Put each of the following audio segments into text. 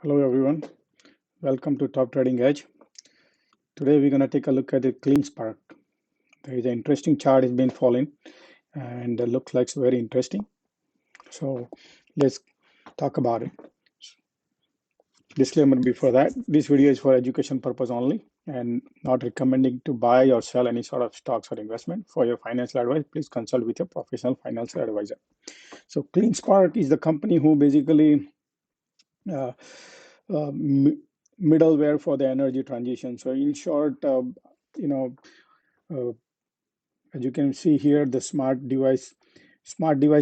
Hello everyone, welcome to Top Trading Edge. Today we're going to take a look at the CLEANSPARK. There is an interesting chart has been falling and it looks like very interesting. So let's talk about it. Disclaimer before that, this video is for education purpose only and not recommending to buy or sell any sort of stocks or investment. For your financial advice, please consult with your professional financial advisor. So CLEANSPARK is the company who basically uh, uh, middleware for the energy transition. So in short, you know, uh, as you can see here, the smart device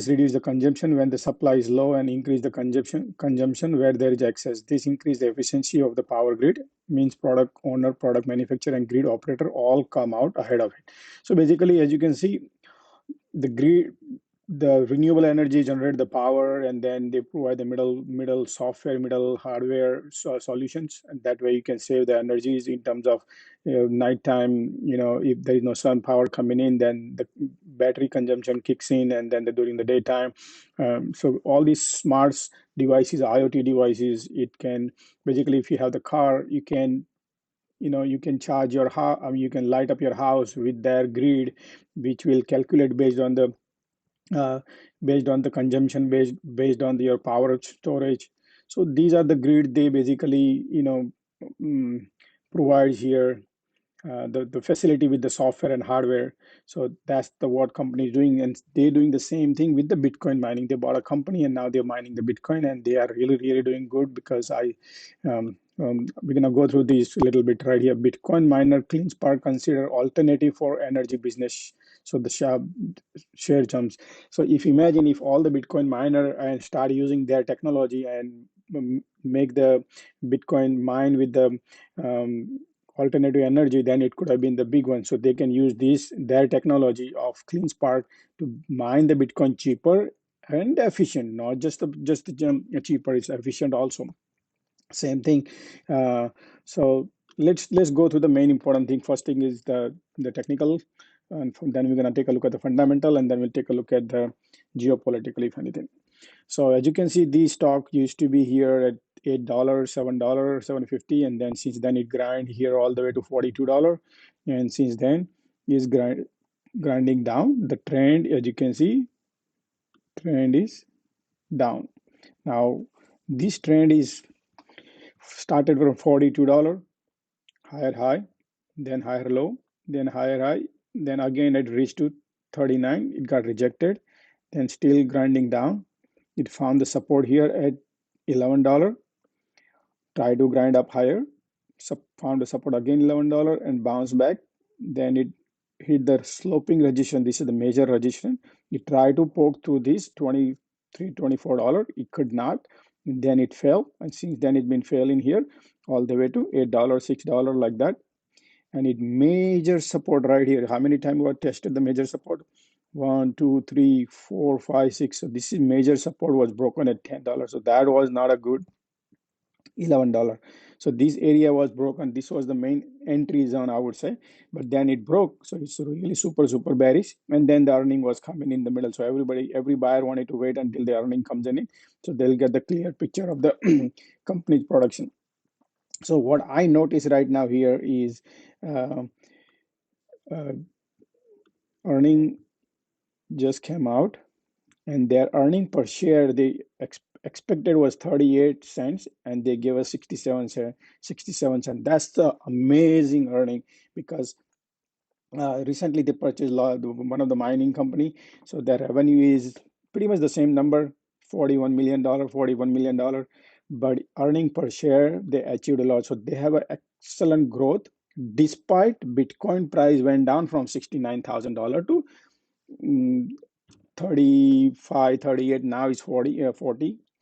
reduce the consumption when the supply is low and increase the consumption where there is excess. This increase the efficiency of the power grid, means product owner, product manufacturer, and grid operator all come out ahead of it. So basically, as you can see, the grid, the renewable energy generate the power, and then they provide the middle software, middle hardware solutions, and that way you can save the energies in terms of nighttime. If there is no sun power coming in, then the battery consumption kicks in, and then during the daytime. So all these smart devices, IoT devices, it can basically, if you have the car, you can charge your house. You can light up your house with their grid, which will calculate uh, based on the consumption, based on your power storage. So these are the grid they basically um, provides here, the facility with the software and hardware. So that's the what company is doing, and they're doing the same thing with the Bitcoin mining. They bought a company and now they're mining the Bitcoin, and they are really doing good because we're gonna go through this a little bit right here. Bitcoin miner CleanSpark consider alternative for energy business. So the share jumps. So if imagine if all the Bitcoin miner and start using their technology and make the Bitcoin mine with the um, alternative energy, then it could have been the big one. So they can use their technology of CleanSpark to mine the Bitcoin cheaper and efficient, not just the cheaper, it's efficient also. Same thing. So let's go to the main important thing. First thing is the technical, and then we're going to take a look at the fundamental, and then we'll take a look at the geopolitical, if anything. So as you can see, this stock used to be here at $8, $7, 7.50, and then since then it grind here all the way to $42, and since then is grinding down. The trend, as you can see, trend is down. Now this trend is started from $42, higher high, then higher low, then higher high, then again it reached to 39. It got rejected, then still grinding down. It found the support here at $11. Try to grind up higher, found a support again $11 and bounced back. Then it hit the sloping resistance. This is the major resistance. It tried to poke through this 23 $24. It could not. And then it fell, and since then it's been failing here all the way to $8, $6, like that. And it major support right here. How many times we tested the major support? 1, 2, 3, 4, 5, 6. So this is major support was broken at $10. So that was not a good. $11. So this area was broken. This was the main entry zone, I would say, but then it broke. So it's really super bearish. And then the earning was coming in the middle. So every buyer wanted to wait until the earning comes in, so they'll get the clear picture of the company's production. So what I notice right now here is uh, uh, earning just came out, and their earning per share they expected was 38 cents, and they gave us 67 cents. That's the amazing earning, because recently they purchased one of the mining company, so their revenue is pretty much the same number, $41 million, but earning per share they achieved a lot. So they have an excellent growth despite Bitcoin price went down from $69,000 to mm, 35, 38. Now it's 40,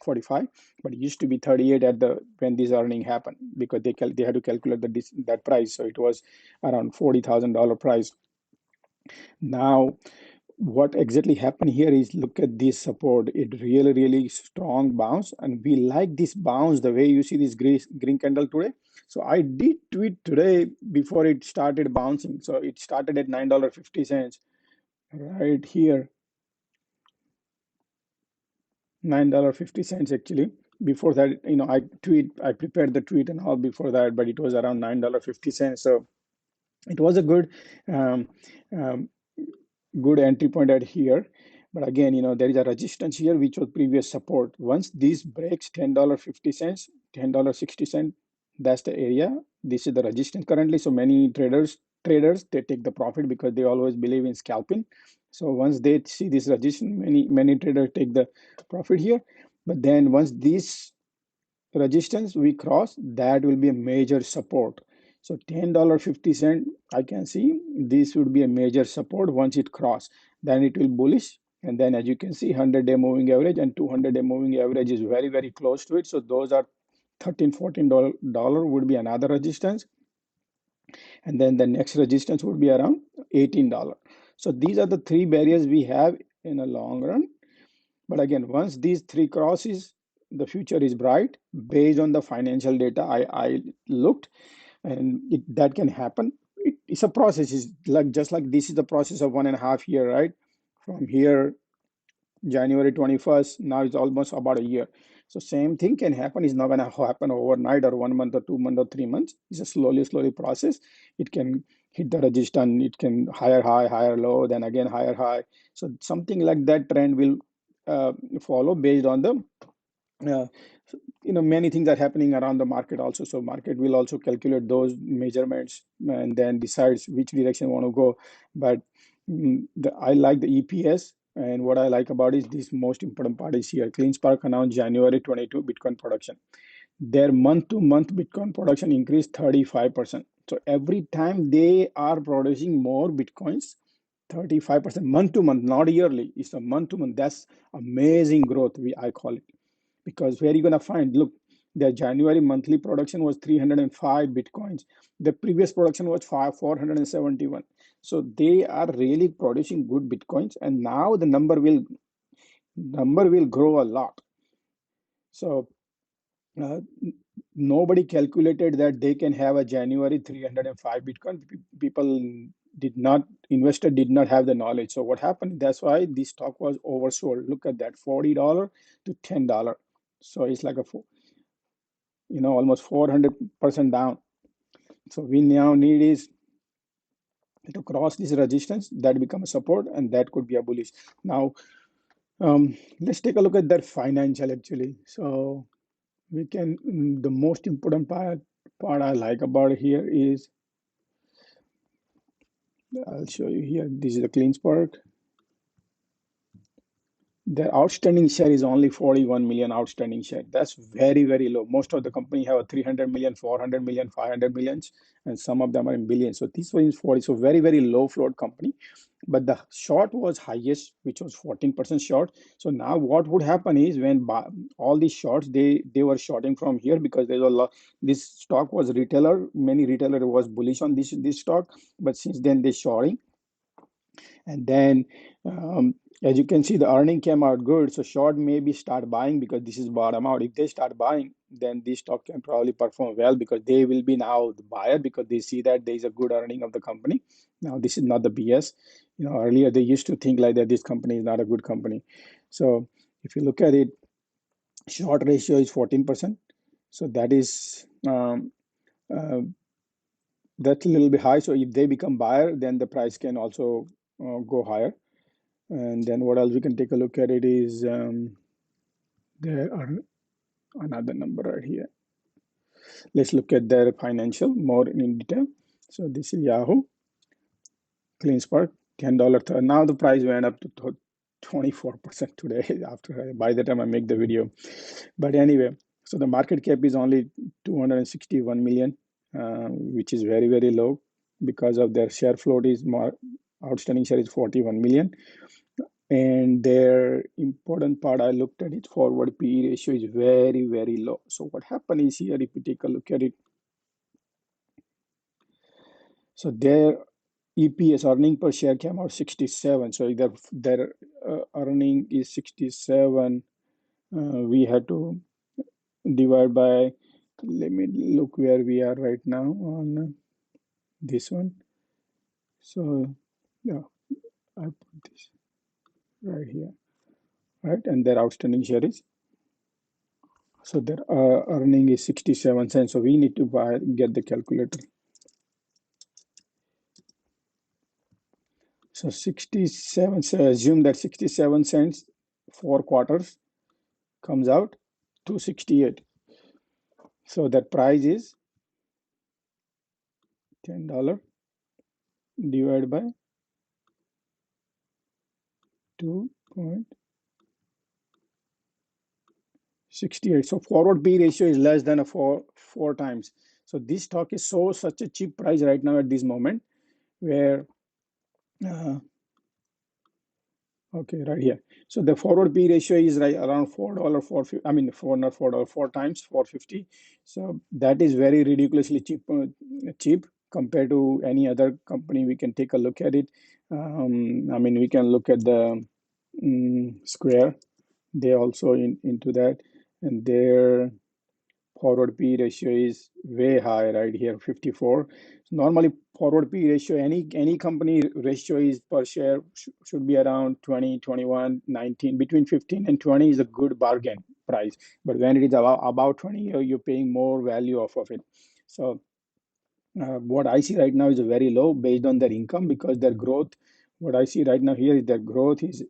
45, but it used to be 38 at the when this earning happened, because they had to calculate that price. So it was around $40,000 price. Now what exactly happened here is, look at this support. It really strong bounce, and we like this bounce the way you see this green candle today. So I did tweet today before it started bouncing. So it started at $9.50 right here, $9.50 actually. before that, I prepared the tweet and all before that, but it was around $9.50. So it was a um, um, good entry point at here. But again, there is a resistance here, which was previous support. Once this breaks $10.50, $10.60, that's the area. This is the resistance currently. So many traders they take the profit because they always believe in scalping. So once they see this resistance, many traders take the profit here. But then once this resistance we cross, that will be a major support. So $10.50, I can see this would be a major support. Once it cross, then it will bullish. And then as you can see, 100-day moving average and 200-day moving average is very, very close to it. So those are $13-14 would be another resistance. And then the next resistance would be around $18. So these are the three barriers we have in a long run. But again, once these three crosses, the future is bright. Based on the financial data I looked, and that can happen. It's a process. It's like just like this is the process of 1.5 year, right? From here, January 21st, now it's almost about a year. So same thing can happen. It's not going to happen overnight or 1 month or 2 months or 3 months. It's a slowly process. It can hit the resistance. It can higher high, higher low, then again higher high. So something like that trend will follow based on the uh, many things are happening around the market also. So market will also calculate those measurements and then decides which direction want to go. But I like the EPS, and what I like about is this most important part is here. CleanSpark announced January 22 Bitcoin production. Their month to month Bitcoin production increased 35%. So every time they are producing more Bitcoins, 35% month to month, not yearly. It's a month to month. That's amazing growth, I call it. Because where are you going to find? Look, their January monthly production was 305 Bitcoins. The previous production was 471. So they are really producing good Bitcoins. And now the number will grow a lot. So uh, nobody calculated that they can have a January 305 Bitcoin. People did not, investor did not have the knowledge. So what happened? That's why this stock was oversold. Look at that, $40 to $10. So it's like almost 400% down. So we now need is to cross this resistance, that become a support, and that could be a bullish. Now, let's take a look at that financial actually. So we can, the most important part I like about here is, I'll show you here. This is the CleanSpark. The outstanding share is only 41 million outstanding share. That's very, very low. Most of the company have a 300 million, 400 million, 500 millions, and some of them are in billions. So this one is 40. So very, very low float company. But the short was highest, which was 14% short. So now what would happen is when all these shorts, they were shorting from here because there's a lot. This stock was retailer. Many retailer was bullish on this stock, but since then they shorting. And then, as you can see, the earning came out good. So short maybe start buying because this is bottom out. If they start buying, then this stock can probably perform well because they will be now the buyer because they see that there is a good earning of the company. Now, this is not the BS. Earlier they used to think like that this company is not a good company. So if you look at it, short ratio is 14%. So that is that's a little bit high. So if they become buyer, then the price can also go higher. And then what else we can take a look at it is there are another number right here. Let's look at their financial more in detail. So this is Yahoo, CleanSpark, $10. Now the price went up to 24% today after by the time I make the video. But anyway, so the market cap is only 261 million, which is very, very low because of their share float is more, outstanding share is 41 million. And their important part, I looked at it, forward PE ratio is very, very low. So what happened is here, if you take a look at it, so their EPS, earning per share, came out 67. So their earning is 67. We had to divide by, let me look where we are right now on this one. So yeah, I put this right here, right? And their outstanding share is So their earning is 67 cents. So we need to get the calculator. So 67, so assume that 67 cents, 4 quarters comes out 268. So that price is $10 divided by 2.68. So forward P ratio is less than a four times. So this stock is such a cheap price right now at this moment, where uh, okay, right here. So the forward P ratio is right around $4, 450. I mean, four, not $4, four times 450. So that is very ridiculously cheap compared to any other company. We can take a look at it. I mean, we can look at the Square. They also into that, and their forward P ratio is way high right here, 54. Normally, forward P ratio, any company ratio is per share should be around 20, 21, 19. Between 15 and 20 is a good bargain price. But when it is about 20, you're paying more value off of it. So what I see right now is very low based on their income, because their growth, what I see right now here is their growth is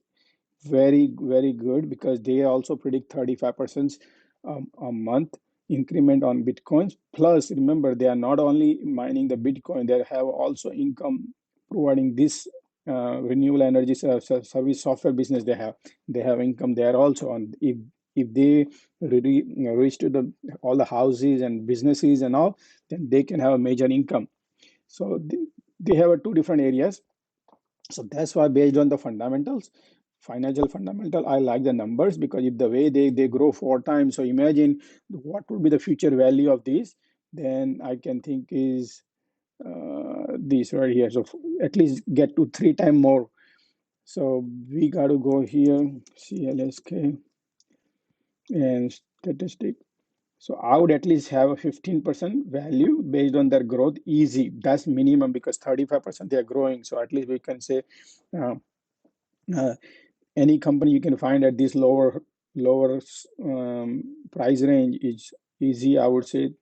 very good, because they also predict 35% a month increment on bitcoins. Plus, remember, they are not only mining the bitcoin, they have also income providing this renewable energy service software business. They have income there also. And if they really reach to the all the houses and businesses and all, then they can have a major income. So they have two different areas. So that's why, based on the fundamentals, financial fundamental, I like the numbers, because if the way they grow four times, so imagine what would be the future value of these. Then I can think is this right here. So at least get to three times more. So we got to go here, CLSK and statistic. So I would at least have a 15% value based on their growth. Easy. That's minimum, because 35% they are growing. So at least we can say uh, uh, any company you can find at this lower price range is easy, I would say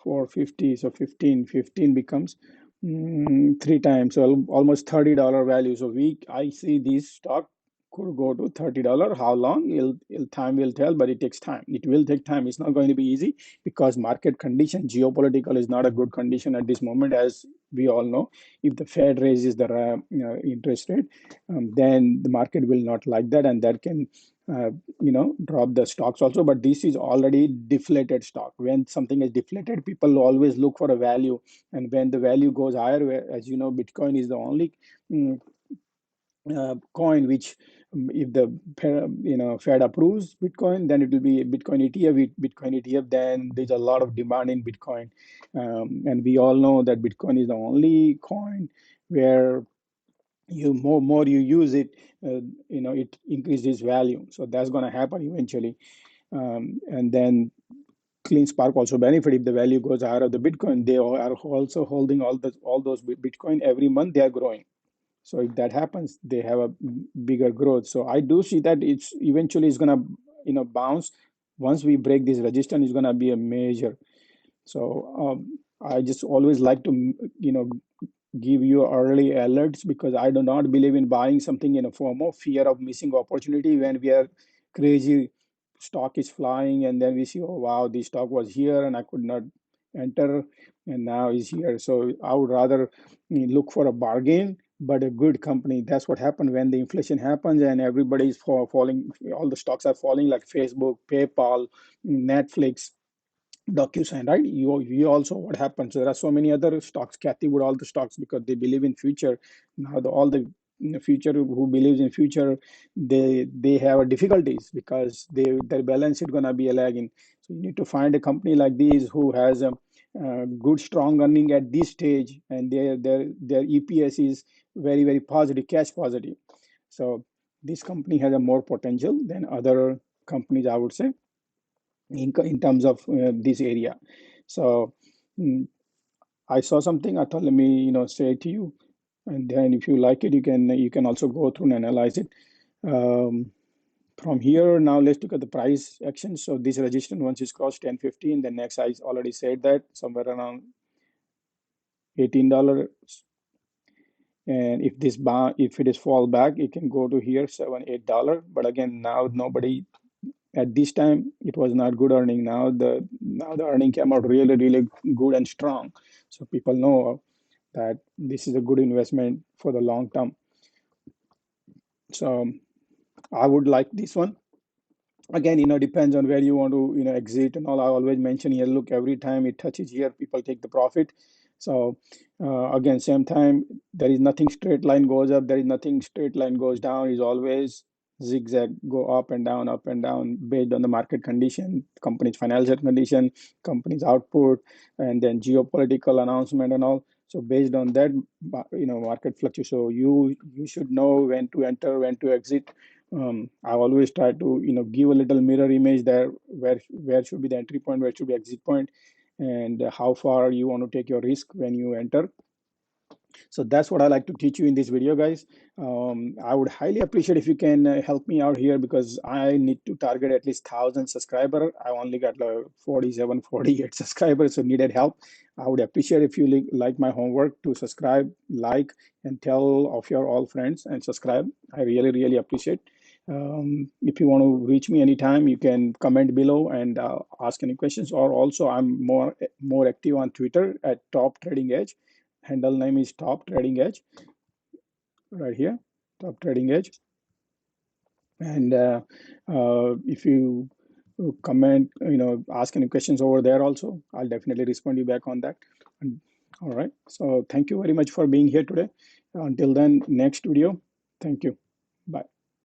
450. So 15 becomes three times, so almost $30 value. So I see this stock could go to $30. How long? Time will tell, but it takes time. It will take time. It's not going to be easy, because market condition, geopolitical, is not a good condition at this moment, as we all know. If the Fed raises the interest rate, then the market will not like that, and that can uh, drop the stocks also. But this is already deflated stock. When something is deflated, people always look for a value, and when the value goes higher, as you know, Bitcoin is the only mm, coin which, if the Fed approves Bitcoin, then it will be Bitcoin ETF. With Bitcoin ETF, then there's a lot of demand in Bitcoin, and we all know that Bitcoin is the only coin where you more you use it, it increases value. So that's going to happen eventually. And then CleanSpark also benefit if the value goes higher of the Bitcoin. They are also holding all those Bitcoin. Every month they are growing. So if that happens, they have a bigger growth. So I do see that it's eventually is gonna bounce. Once we break this resistance, it's gonna be a major. So I just always like to give you early alerts, because I do not believe in buying something in a form of fear of missing opportunity when we are crazy. Stock is flying, and then we see, oh wow, this stock was here and I could not enter, and now is here. So I would rather look for a bargain, but a good company. That's what happened when the inflation happens and everybody is falling. All the stocks are falling, like Facebook, PayPal, Netflix, DocuSign, right? You also what happens. So there are so many other stocks. Kathy would all the stocks, because they believe in future. Now all the future who believes in future, they have difficulties, because their balance sheet gonna be a lagging. So you need to find a company like these who has a good strong earning at this stage, and their EPS is very positive, cash positive. So this company has a more potential than other companies, I would say, in terms of this area. So mm, I saw something. I thought, let me say it to you, and then if you like it, you can also go through and analyze it. Um, From here, now let's look at the price action. So this resistance, once it's crossed 10.15, the next I already said that somewhere around $18. And if this bar, if it is fall back, it can go to here $7-8. But again, now nobody at this time it was not good earning. Now the earning came out really good and strong. So people know that this is a good investment for the long term. So I would like this one. Again, depends on where you want to exit and all. I always mention here, look, every time it touches here, people take the profit. So again, same time, there is nothing straight line goes up, there is nothing straight line goes down. Is always zigzag, go up and down based on the market condition, company's financial condition, company's output, and then geopolitical announcement and all. So based on that, market fluctuates. So you should know when to enter, when to exit. I always try to give a little mirror image there, where should be the entry point, where should be exit point, and how far you want to take your risk when you enter. So that's what I like to teach you in this video, guys. I would highly appreciate if you can help me out here, because I need to target at least 1,000 subscriber. I only got 47, 48 subscribers, so needed help. I would appreciate if you like my homework to subscribe, like, and tell of your all friends and subscribe. I really appreciate. If you want to reach me anytime, you can comment below and ask any questions. Or also, I'm more active on Twitter at Top Trading Edge. Handle name is Top Trading Edge, right here, Top Trading Edge. And if you comment, ask any questions over there also, I'll definitely respond you back on that. And, all right, so thank you very much for being here today. Until then, next video. Thank you. Bye.